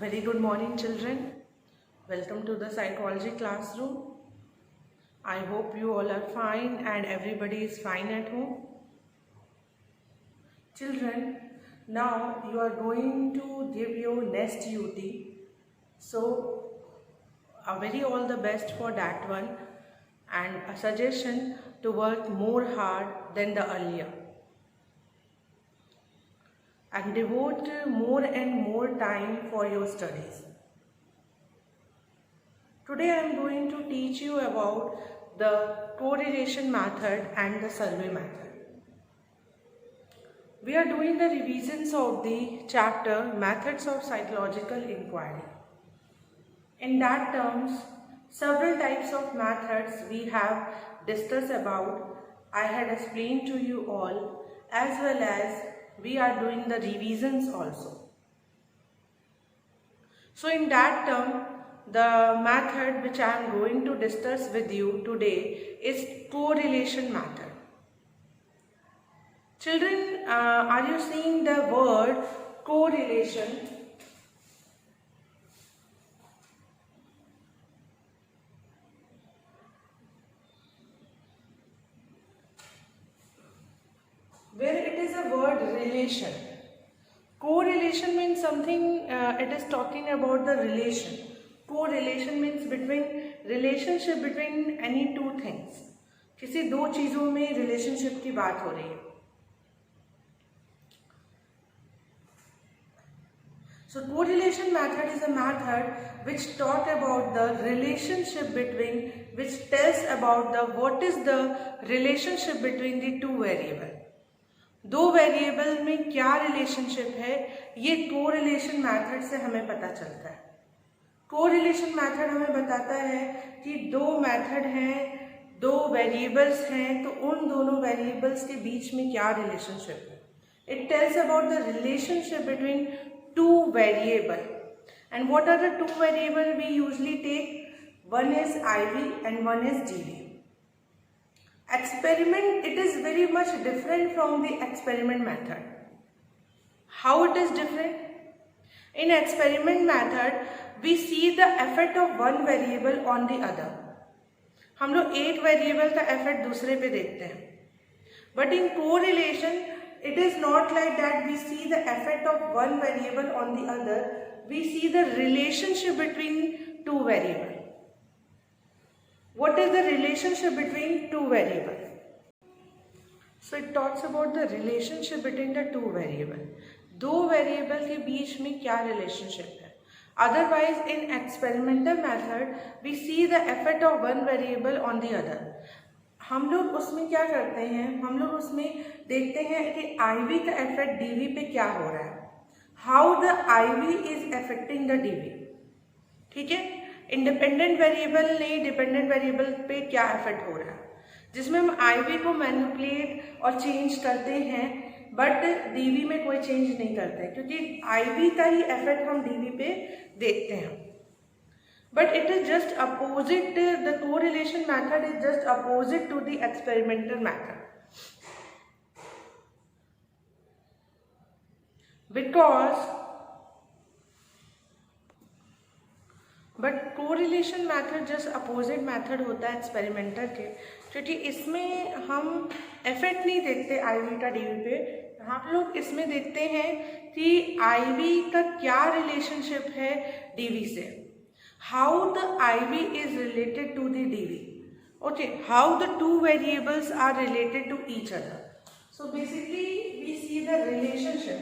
Very good morning, children. Welcome to the psychology classroom. I hope you all are fine and everybody is fine at home. Children, now you are going to give your next duty. So, a very all the best for that one and a suggestion to work more hard than the earlier. And devote more and more time for your studies. Today I am going to teach you about the correlation method and the survey method. We are doing the revisions of the chapter Methods of Psychological Inquiry. In that terms, several types of methods we have discussed about. I had explained to you all, as well as we are doing the revisions also. So in that term, the method which I am going to discuss with you today is correlation method. Children, are you seeing the word correlation? Where it is a word relation. Correlation means something, it is talking about the relation. Correlation means relationship between any two things. किसी दो चीज़ों में relationship की बात हो रही है. So correlation method is a method which talk about the relationship between, which tells about the what is the relationship between the two variable. दो वेरिएबल में क्या रिलेशनशिप है, ये कोरिलेशन मेथड से हमें पता चलता है. कोरिलेशन मेथड हमें बताता है कि दो मेथड हैं, दो वेरिएबल्स हैं, तो उन दोनों वेरिएबल्स के बीच में क्या रिलेशनशिप है. It tells about the relationship between two variable. And what are the two variable we usually take? One is IV and one is DV. Experiment, it is very much different from the experiment method. How it is different? In experiment method, we see the effect of one variable on the other. हम लोग एक variable का effect दूसरे पे देखते हैं. But in correlation, it is not like that. We see the effect of one variable on the other. We see the relationship between two variables. What is the relationship between two variables? So it talks about the relationship between the two variables. दो variable के बीच में क्या relationship है. Otherwise, in experimental method, we see the effect of one variable on the other. हम लोग उसमें क्या करते हैं, हम लोग उसमें देखते हैं कि IV का इफेक्ट DV पे क्या हो रहा है. How the IV is affecting the DV. ठीक है. इंडिपेंडेंट वेरिएबल ने डिपेंडेंट वेरिएबल पे क्या इफेक्ट हो रहा है, जिसमें हम IV को मैनिपुलेट और चेंज करते हैं, बट DV में कोई चेंज नहीं करते, क्योंकि IV का ही इफेक्ट हम DV पे देखते हैं. But it is just opposite. The correlation method is just opposite to the experimental method, because but correlation method just opposite method होता है एक्सपेरिमेंटल के, क्योंकि इसमें हम इफेक्ट नहीं देखते IV का DV पे. हम लोग इसमें देखते हैं कि IV का क्या रिलेशनशिप है DV से. How the IV is related to the DV. Okay, how the two variables are related to each other. So basically we see the relationship.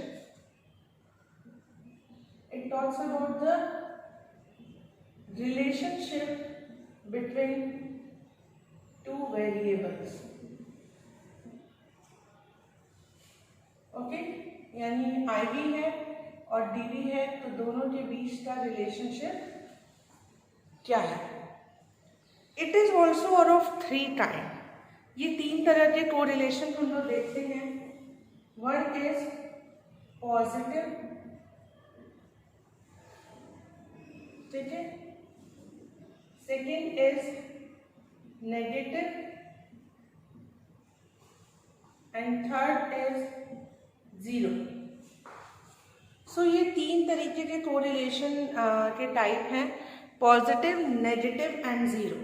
It talks about the relationship between two variables. Okay, यानी IV है और DV है, तो दोनों के बीच का relationship क्या है. It is also out of three kind. ये तीन तरह के कोरिलेशन हम लोग देखते हैं. वन इज पॉजिटिव, ठीक है. Second is negative and third is zero. सो ये 3 तरीके के कोरिलेशन के टाइप हैं, positive, negative and zero.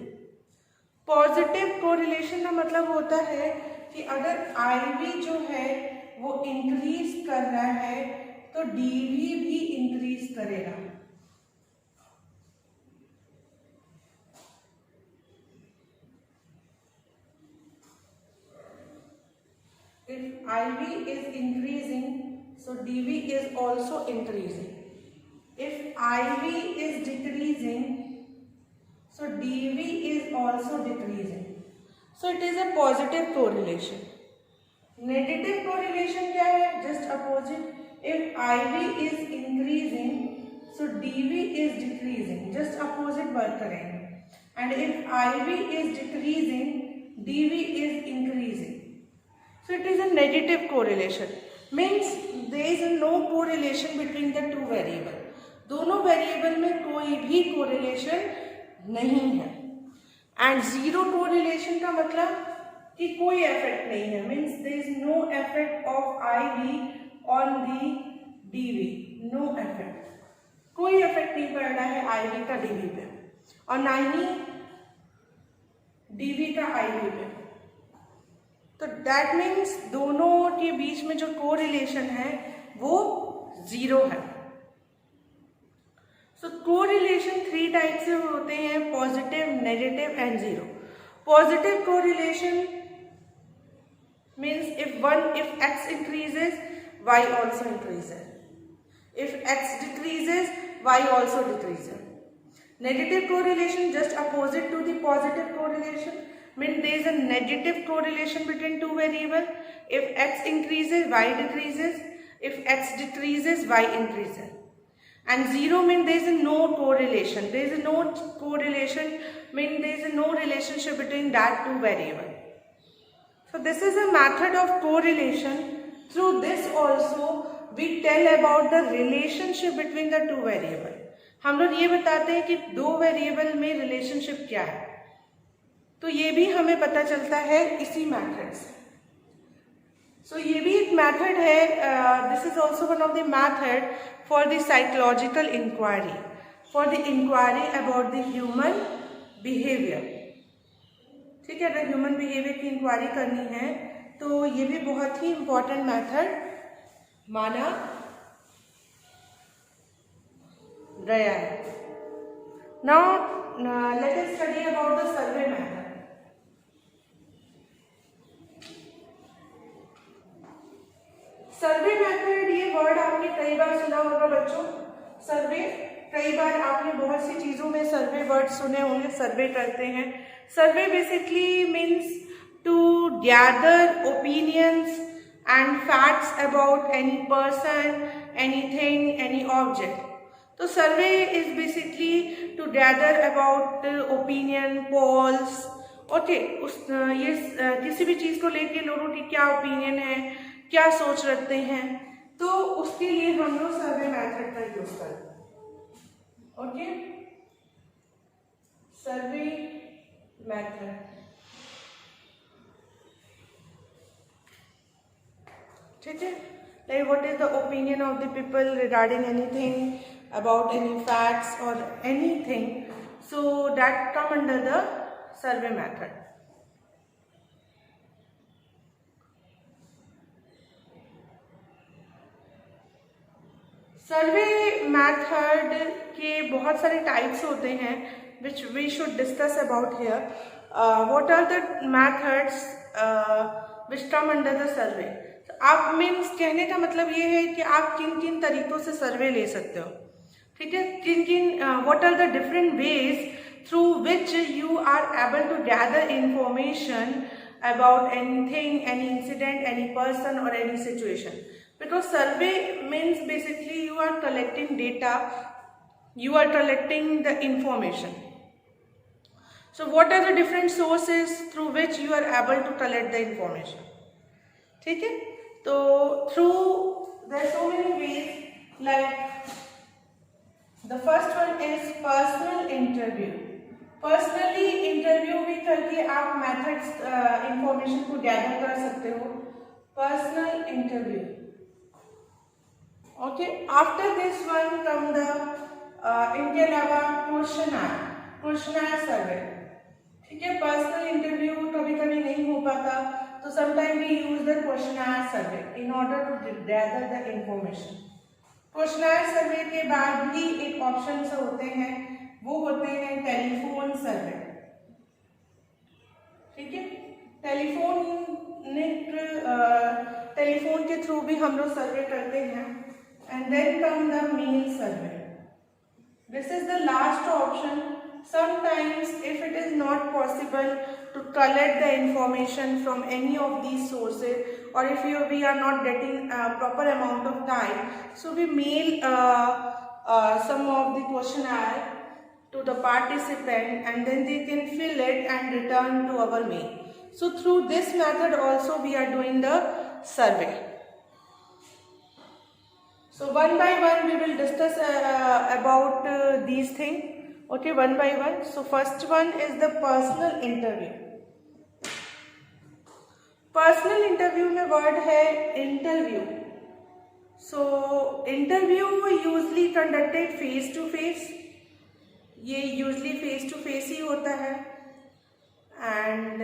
Positive correlation का मतलब होता है कि अगर IV जो है वो इंक्रीज कर रहा है तो DV भी इंक्रीज करेगा। If IV is increasing, so DV is also increasing. If IV is decreasing, so DV is also decreasing. So it is a positive correlation. Negative correlation क्या है? Just opposite. If IV is increasing, so DV is decreasing. Just opposite work करेंगे. And if IV is decreasing, DV is increasing. So it is a negative correlation. Means there is no correlation between the two variable. दोनों variable में कोई भी correlation नहीं है। And zero correlation का मतलब कि कोई इफेक्ट नहीं है, means there is no effect of IV on the DV, no effect, कोई इफेक्ट नहीं पड़ रहा है IV का DV पे और ना ही DV का IV पे। तो दैट मीन्स दोनों के बीच में जो कोरिलेशन है वो जीरो है। सो कोरिलेशन 3 टाइप से होते हैं, positive, negative and zero. Positive correlation means if X increases, Y also increases. If X decreases, Y also decreases. Negative correlation just opposite to the positive correlation. Means there is a negative correlation between two variables. If X increases, Y decreases. If X decreases, Y increases. And zero means there is no correlation. There is no correlation means there is no relationship between that two variables. So this is a method of correlation. Through this also we tell about the relationship between the two variables. हम लोग ये बताते हैं कि दो variable में relationship क्या है, तो ये भी हमें पता चलता है इसी मेथड से। सो ये भी एक मेथड है, this is also one of the method for the psychological inquiry, for the inquiry about the human behaviour. ठीक है, अगर ह्यूमन बिहेवियर की इंक्वायरी करनी है तो ये भी बहुत ही इंपॉर्टेंट मेथड माना गया है। Now let us study about the survey method. Survey method, ये वर्ड आपने कई बार सुना होगा बच्चों। सर्वे, कई बार आपने बहुत सी चीजों में सर्वे वर्ड सुने होंगे, सर्वे करते हैं। Survey basically means to gather opinions and facts about any person, anything, any object. तो survey is basically to gather about opinion, polls. Okay, ये किसी भी चीज को लेके लोगों की क्या ओपिनियन है, क्या सोच रखते हैं, तो उसके लिए हम लोग सर्वे मेथड का यूज करते हैं। Okay, survey method. ठीक है, like what is the opinion of the people regarding anything, about any facts और anything, so that come under the survey method. Survey method के बहुत सारे टाइप्स होते हैं which we should discuss about here. What are the methods which come under the survey. आप means कहने का मतलब ये है कि आप किन किन तरीकों से सर्वे ले सकते हो। ठीक है, किन किन what are the different ways through which you are able to gather information about anything, any incident, any person और any situation. Because survey means basically you are collecting data, you are collecting the information. So what are the different sources through which you are able to collect the information? ठीक है, तो through there are so many ways, like the first one is personal interview. Personally interview भी करके आप methods information को gather कर सकते हो। Personal interview, Okay, after this one come the इनके अलावा क्वेश्चनर सर्वे. ठीक है, पर्सनल इंटरव्यू कभी कभी नहीं हो पाता तो sometime we use the questionnaire survey in order to gather the information. Questionnaire survey के बाद भी एक ऑप्शन से होते हैं, वो होते हैं टेलीफोन सर्वे. ठीक है, टेलीफोन के थ्रू भी हम लोग सर्वे करते हैं. And then come the mail survey. This is the last option. Sometimes if it is not possible to collect the information from any of these sources, or if we are not getting a proper amount of time, so we mail some of the questionnaire to the participant and then they can fill it and return to our mail. So through this method also we are doing the survey. So one by one we will discuss about these things. Okay, one by one. So first one is the personal interview. Personal interview में word है interview. So interview usually conducted face to face. ये usually face to face ही होता है. And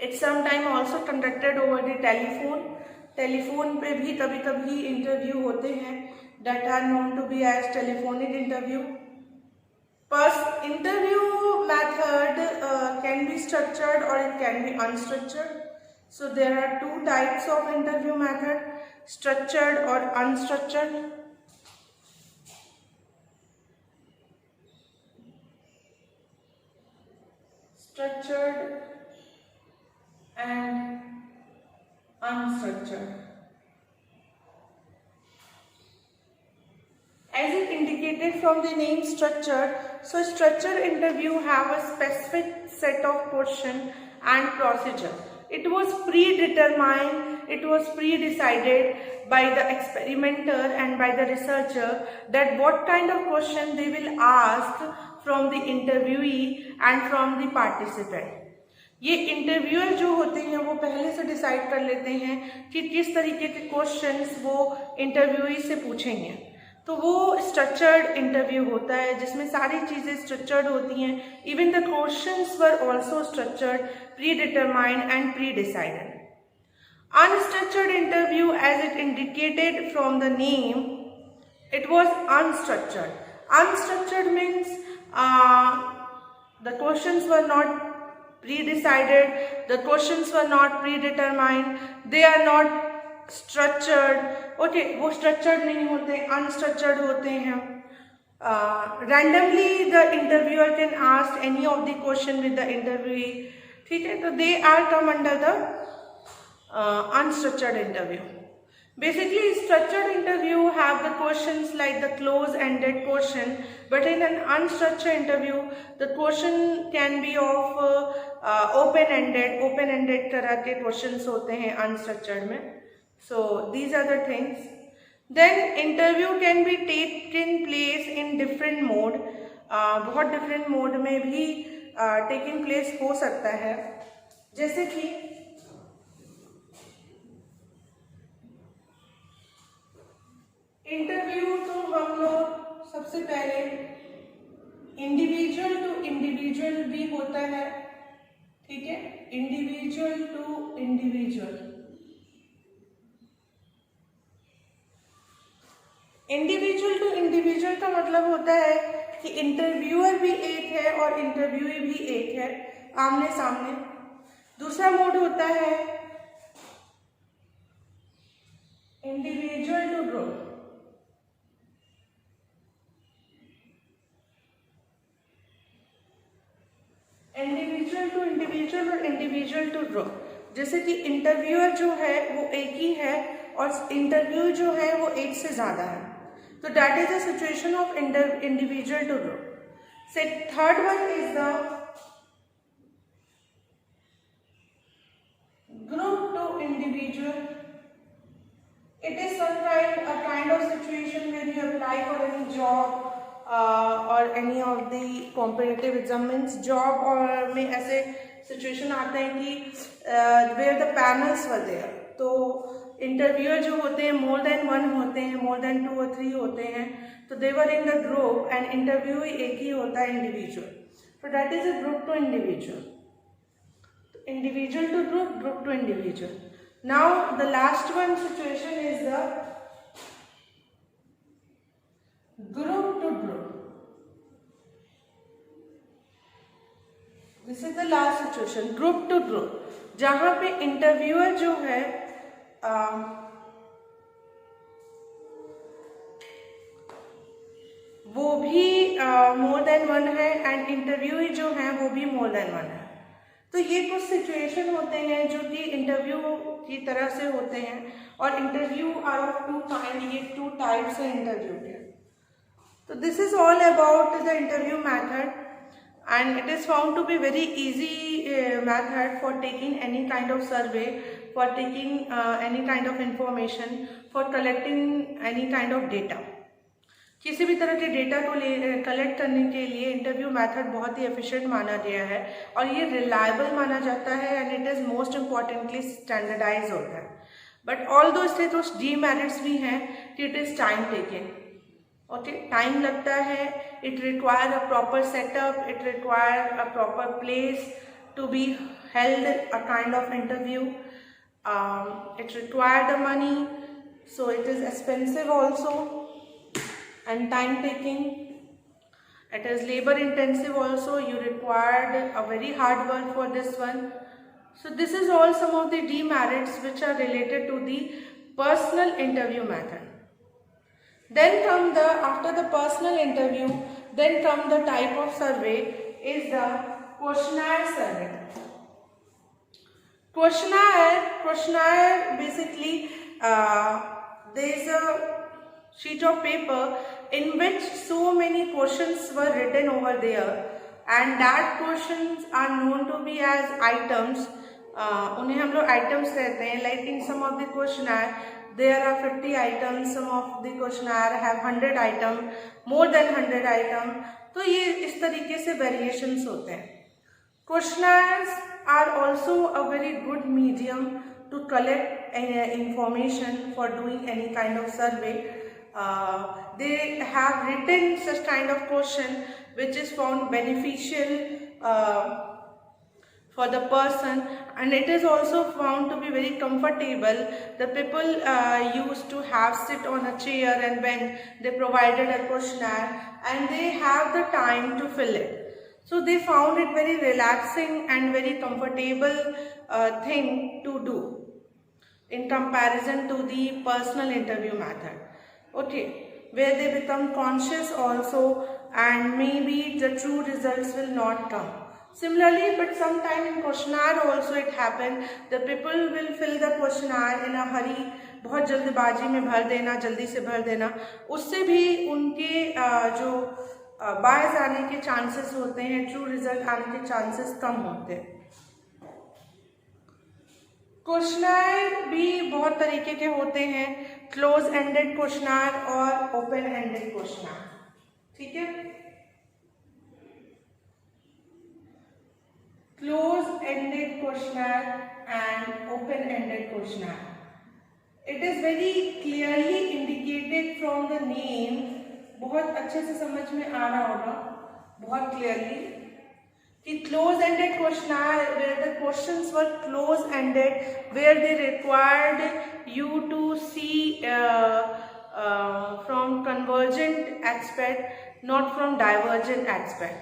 it's sometime also conducted over the telephone. Telephone पे भी कभी कभी इंटरव्यू होते हैं that are known to be as telephonic interview. Interview method can be structured or it can be unstructured. So there are two types of interview method, structured or unstructured. Structured and unstructured. As it indicated from the name structured, so structured interview have a specific set of question and procedure. It was predetermined, it was pre-decided by the experimenter and by the researcher that what kind of question they will ask from the interviewee and from the participant. ये interviewer जो होते हैं वो पहले से decide कर लेते हैं कि किस तरीके के क्वेश्चंस वो इंटरव्यूई से पूछेंगे. तो वो स्ट्रक्चर्ड इंटरव्यू होता है जिसमें सारी चीज़ें स्ट्रक्चर्ड होती हैं. Even the questions were also structured, predetermined and predecided. Unstructured interview as it indicated from the name, it was unstructured. Unstructured means the questions were not pre-decided, the questions were not predetermined, they are not structured. Okay, वो structured नहीं होते, unstructured होते हैं. Randomly the interviewer can ask any of the question with the interviewee. ठीक है, तो they are come under the unstructured interview. Basically, structured interview have the questions like the close-ended question, but in an unstructured interview, the question can be of open-ended. Open-ended तरह के questions होते हैं unstructured में. So these are the things. Then interview can be taken place in different mode. बहुत different mode में भी taking place हो सकता है. जैसे कि इंटरव्यू तो हम लोग सबसे पहले इंडिविजुअल टू इंडिविजुअल भी होता है. ठीक है, individual to individual. Individual to individual का मतलब होता है कि इंटरव्यूअर भी एक है और इंटरव्यूई भी एक है, आमने सामने. दूसरा मोड होता है individual to group. Individual to individual और इंडिविजुअल टू ग्रुप. जैसे कि इंटरव्यूअर जो है वो एक ही है और इंटरव्यू जो है वो एक से ज़्यादा है. तो that is the situation of individual to group. से third one is the group to individual. It is some kind of situation where you apply for any job or any of the competitive exams. Job और में ऐसे situation आते हैं कि where the panels were there. तो interviewer जो होते हैं मोर देन वन होते हैं, मोर देन 2 और 3 होते हैं, तो they were in the group and interview एक ही होता है individual, so that is a group to individual. Individual to group, group to individual. Now the last one situation is the group to group. This is the last situation, group to group, जहाँ पे interviewer जो है वो भी more than one है and interviewer जो है वो भी मोर देन वन है। तो ये कुछ सिचुएशन होते हैं जो कि इंटरव्यू की तरह से होते हैं, और इंटरव्यू आर ऑफ 2 काइंड, ये 2 टाइप्स है इंटरव्यू के। तो this is all about the interview method and it is found to be very easy method for taking any kind of survey, for taking any kind of information, for collecting any kind of data. किसी भी तरह के data को collect करने के लिए interview method बहुत ही efficient माना गया है और ये रिलायबल माना जाता है and it is most importantly standardise होता है। बट ऑल दो इससे कुछ डीमेरिट्स भी हैं कि it is time taking, okay, time लगता है, it require a proper setup, it require a proper place to be held a kind of interview, it require the money, so it is expensive also and time taking. It is labor intensive also, you required a very hard work for this one. So this is all some of the demerits which are related to the personal interview method. Then come the, after the personal interview, then come the type of survey is the questionnaire survey. Questionnaire basically there is a sheet of paper in which so many questions were written over there and that questions are known to be as items. उन्हें हम लोग items कहते हैं, like in some of the questionnaire there are 50 items, some of the questionnaire have 100 item, more than 100 item, तो ये इस तरीके से variations होते हैं। Questionnaires are also a very good medium to collect information for doing any kind of survey. They have written such kind of question which is found beneficial for the person, and it is also found to be very comfortable. The people used to have sit on a chair and when they provided a questionnaire and they have the time to fill it. So they found it very relaxing and very comfortable thing to do in comparison to the personal interview method. Okay, where they become conscious also and maybe the true results will not come. Similarly, but sometime in questionnaire also it happen, the people will fill the questionnaire in a hurry, बहुत जल्दबाजी में भर देना, जल्दी से भर देना, उससे भी उनके जो बायस आने के चांसेस होते हैं, ट्रू रिजल्ट आने के चांसेस कम होते हैं। क्वेश्चनर भी बहुत तरीके के होते हैं, क्लोज एंडेड क्वेश्चनर और ओपन एंडेड क्वेश्चनर, ठीक है। Close ended questionnaire and open ended questionnaire, it is very clearly indicated from the name, बहुत अच्छे से समझ में आ रहा होगा, बहुत क्लियरली कि close ended questionnaire where the questions were close ended, where they required you to see from convergent aspect, not from divergent aspect.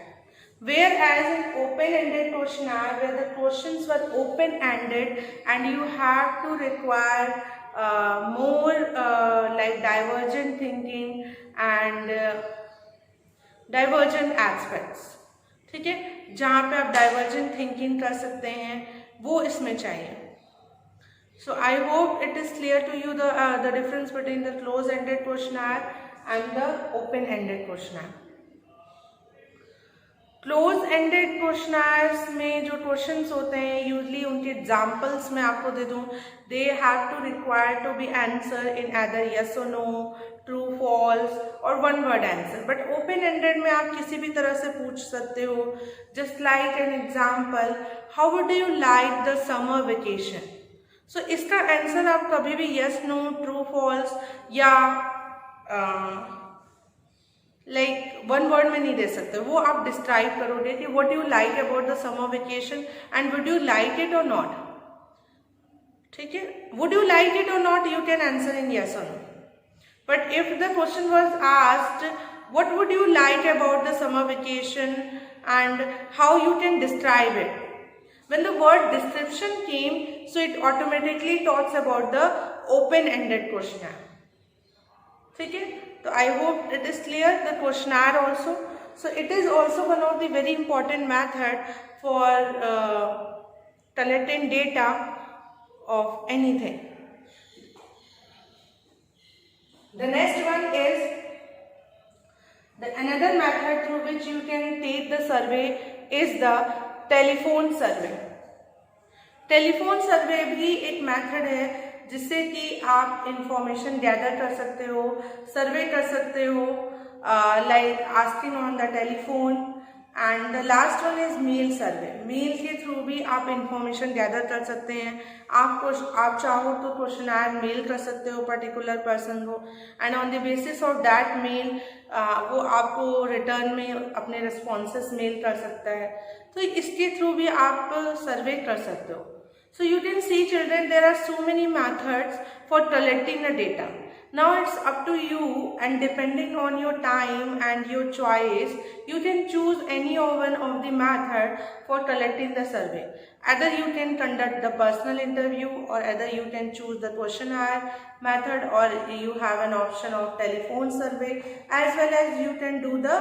Whereas in open ended questionnaire where the questions were open ended and you have to require more like divergent thinking and divergent aspects, ठीक है, जहाँ पे आप divergent thinking कर सकते हैं वो इसमें चाहिए। So I hope it is clear to you the difference between the close ended questionnaire and the open ended questionnaire. Close ended questionnaires में जो क्वेश्चंस होते हैं यूजली उनके एग्जांपल्स मैं आपको दे दूं, they have to require to be answer in either yes और नो, ट्रू फॉल्स और one word answer. But open ended में आप किसी भी तरह से पूछ सकते हो, just like an example, how would you like the summer vacation. So इसका आंसर आप कभी भी यस नो ट्रू फॉल्स या लाइक वन वर्ड में नहीं दे सकते, वो आप डिस्क्राइब करोगे कि what you like about the summer vacation and would you like it और नॉट. ठीक है, वुड यू लाइक इट और not you can answer in yes और no. But if the question was asked what would you like about the summer vacation and how you can describe it, when the word description came, so it automatically talks about the open ended questionnaire. ठीक है, तो I hope it is clear. The questionnaire also, so it is also one of the very important method for collecting data of anything. The next one is another method through which you can take the survey is the telephone survey. Telephone survey भी एक method है जिससे कि आप information gather कर सकते हो, सर्वे कर सकते हो, like asking on the telephone. And the last one is mail survey. Mail के थ्रू भी आप इंफॉर्मेशन गैदर कर सकते हैं. आप चाहो तो क्वेश्चनर मेल कर सकते हो पर्टिकुलर पर्सन को, and on the basis of that mail वो आपको रिटर्न में अपने रिस्पॉन्सेस मेल कर सकता है. तो इसके थ्रू भी आप सर्वे कर सकते हो. So you can see children, there are so many methods for collecting the data. Now it's up to you, and depending on your time and your choice, you can choose any one of the method for collecting the survey. Either you can conduct the personal interview, or either you can choose the questionnaire method, or you have an option of telephone survey, as well as you can do the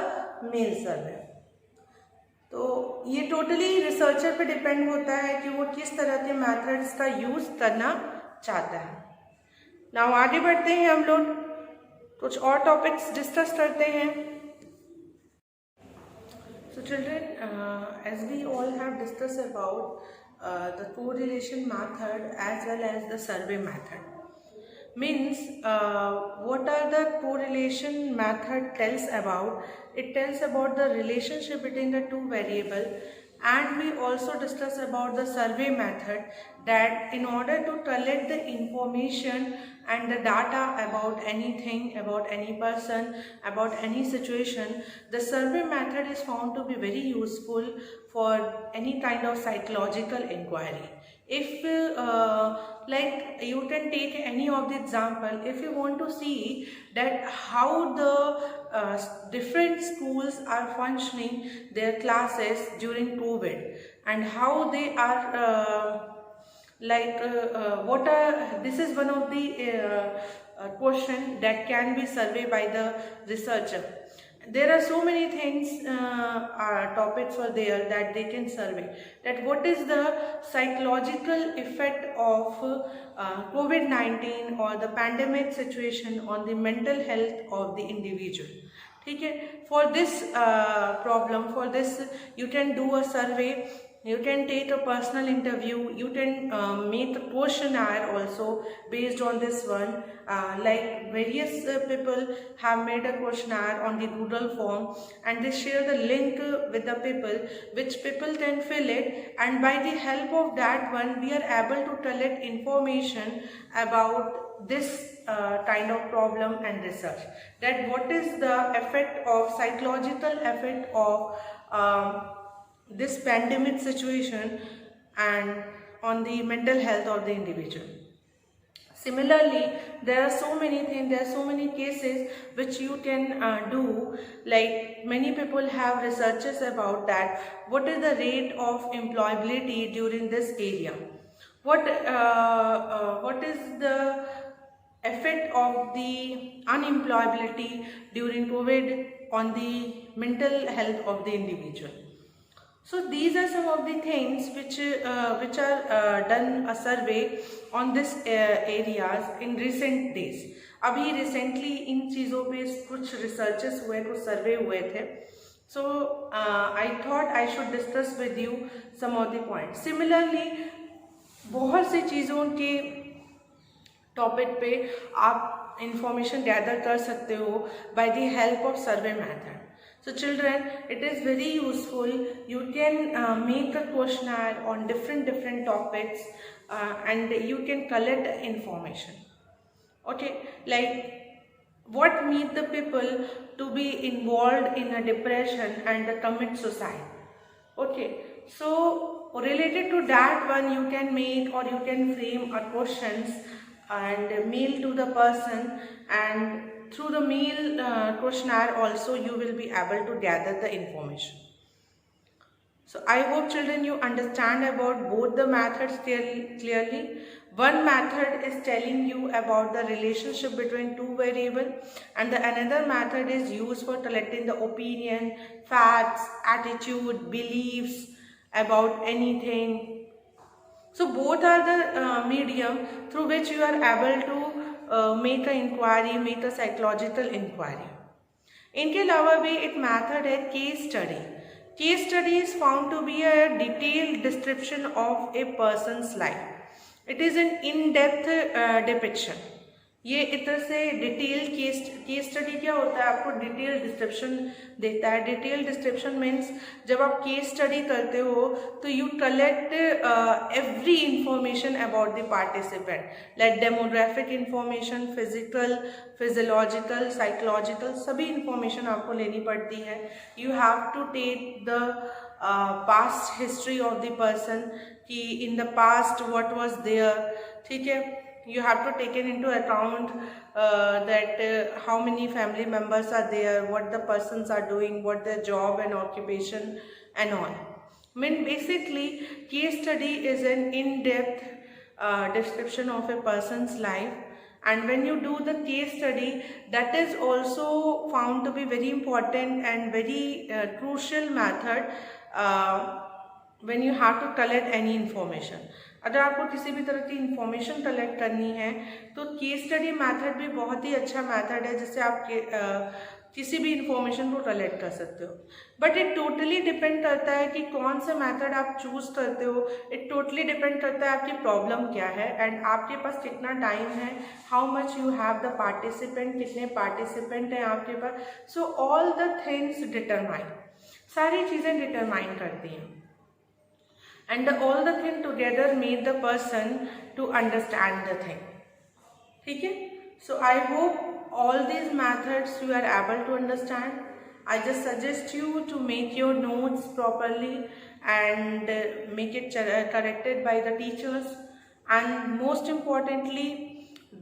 mail survey. तो ये totally researcher पे depend होता है कि वो किस तरह के मेथड्स का यूज़ करना चाहता है. नाउ आगे बढ़ते हैं, हम लोग कुछ और टॉपिक्स डिस्कस करते हैं. So children, as we all have discuss about the correlation method as well as the survey method. Means what are the correlation method tells about? It tells about the relationship between the two variable, and we also discuss about the survey method, that in order to collect the information and the data about anything, about any person, about any situation, the survey method is found to be very useful for any kind of psychological inquiry. If like you can take any of the example, if you want to see that how the different schools are functioning their classes during COVID, and how they are this is one of the question that can be surveyed by the researcher. There are so many things, topics are there that they can survey, that what is the psychological effect of COVID-19 or the pandemic situation on the mental health of the individual. ठीक है, for this problem, for this you can do a survey, you can take a personal interview, you can make a questionnaire also based on this one. Like various people have made a questionnaire on the Google form, and they share the link with the people, which people can fill it, and by the help of that one we are able to collect information about this kind of problem and research, that what is the effect of psychological effect of this pandemic situation and on the mental health of the individual. Similarly, there are so many things, there are so many cases which you can do, like many people have researches about that, what is the rate of employability during this area, what is the effect of the unemployability during COVID on the mental health of the individual. So these are some of the things which are done a survey on this areas in recent days. अभी recently इन चीज़ों पे कुछ researches हुए, कुछ survey हुए थे. So I thought I should discuss with you some of the points. Similarly, बहुत सी चीज़ों के टॉपिक पे आप इंफॉर्मेशन गैदर कर सकते हो by the help of survey method. So children, it is very useful. You can make a questionnaire on different topics and you can collect information. Okay, like what made the people to be involved in a depression and commit suicide. Okay, so related to that one, you can make or you can frame a questions and mail to the person, and through the mail questionnaire also you will be able to gather the information. So I hope children you understand about both the methods clearly. One method is telling you about the relationship between two variables, and the another method is used for collecting the opinion, facts, attitude, beliefs about anything. So both are the medium through which you are able to make an inquiry, make a psychological inquiry. इनके अलावा भी एक method है case study. Case study is found to be a detailed description of a person's life. It is an in depth depiction. ये एक तरह से detail case study क्या होता है, आपको डिटेल डिस्क्रिप्शन देता है. डिटेल डिस्क्रिप्शन मीन्स जब आप केस स्टडी करते हो तो you collect every information about the participant, like demographic information, physical, physiological, psychological, सभी इंफॉर्मेशन आपको लेनी पड़ती है. You have to take the past history of the person कि in the past what was there. ठीक है, you have to take it into account that how many family members are there, what the persons are doing, what their job and occupation and all. I mean basically case study is an in-depth description of a person's life, and when you do the case study, that is also found to be very important and very crucial method when you have to collect any information. अगर आपको किसी भी तरह की information collect करनी है तो case study method भी बहुत ही अच्छा मेथड है जिससे आप किसी भी इंफॉर्मेशन को कलेक्ट कर सकते हो. बट इट टोटली डिपेंड करता है कि कौन सा मेथड आप चूज करते हो. इट टोटली डिपेंड करता है आपकी प्रॉब्लम क्या है एंड आपके पास कितना टाइम है, how much you have the participant, कितने पार्टिसिपेंट हैं आपके पास. So all the things determine, सारी चीज़ें डिटरमाइन करती हैं. And all the thing together made the person to understand the thing. ठीक है, so I hope all these methods you are able to understand. I just suggest you to make your notes properly and make it corrected by the teachers, and most importantly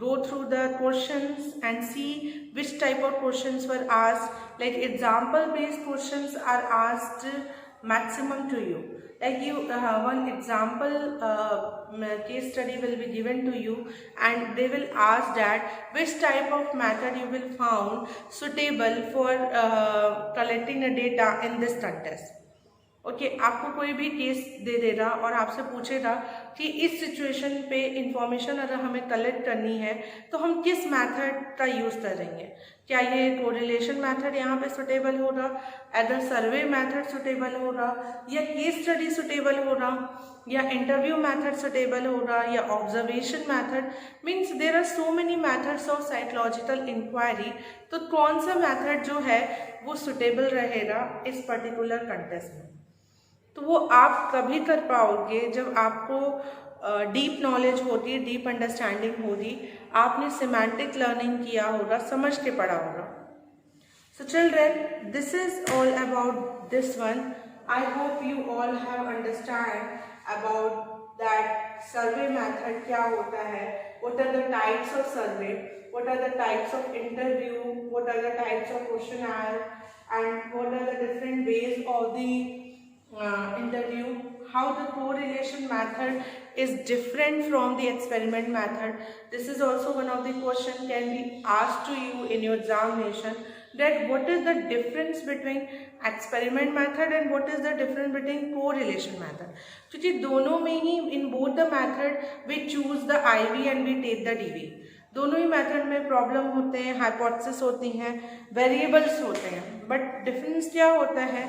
go through the questions and see which type of questions were asked. Like example based questions are asked maximum to you. Like you one example case study will be given to you and they will ask that which type of method you will found suitable for collecting the data in this contest. Okay, आपको कोई भी case दे देगा और आपसे पूछेगा कि इस situation पे इंफॉर्मेशन अगर हमें कलेक्ट करनी है तो हम किस मेथड का यूज़ करेंगे. क्या ये कोरिलेशन मेथड यहाँ पे सुटेबल होगा, अदर सर्वे मेथड सुटेबल होगा, या केस स्टडी सुटेबल होगा, या इंटरव्यू मेथड सुटेबल होगा, या observation method. Means there are so many methods of psychological inquiry. तो कौन सा मेथड जो है वो सुटेबल रहेगा इस पर्टिकुलर कंटेस्ट में. तो वो आप कभी कर पाओगे जब आपको डीप नॉलेज होगी, डीप अंडरस्टैंडिंग होगी, आपने सिमेंटिक लर्निंग किया होगा, समझ के पढ़ा होगा. So children, this is all about this one. I hope you all have understand about that survey method क्या होता है, what are the types of survey, what are the types of interview, what are the types of questionnaire, and what are the different ways of the interview, how the correlation method is different from the experiment method. This is also one of the question can be asked to you in your examination, that what is the difference between experiment method and what is the difference between correlation method. क्योंकि दोनों में ही in both the method we choose the IV and we take the DV. दोनों ही method में problem होते हैं, hypothesis होती हैं, variables होते हैं. बट डिफरेंस क्या होता है,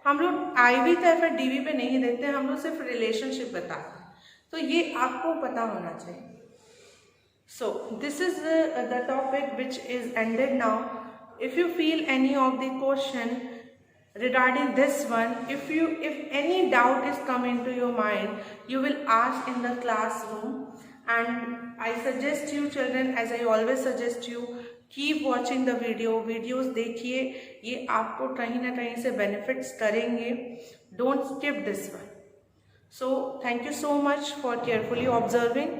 हम लोग आईवी या फिर डीवी पे नहीं देखते, हम लोग सिर्फ रिलेशनशिप बताते हैं. तो ये आपको पता होना चाहिए. So this is the topic which is ended now. If you feel any of the question regarding this one, if any doubt is come into your mind, you will ask in the classroom. And I suggest you children, as I always suggest you, keep watching the videos देखिए, ये आपको कहीं ना कहीं से benefits करेंगे. Don't skip this one. So thank you so much for carefully observing.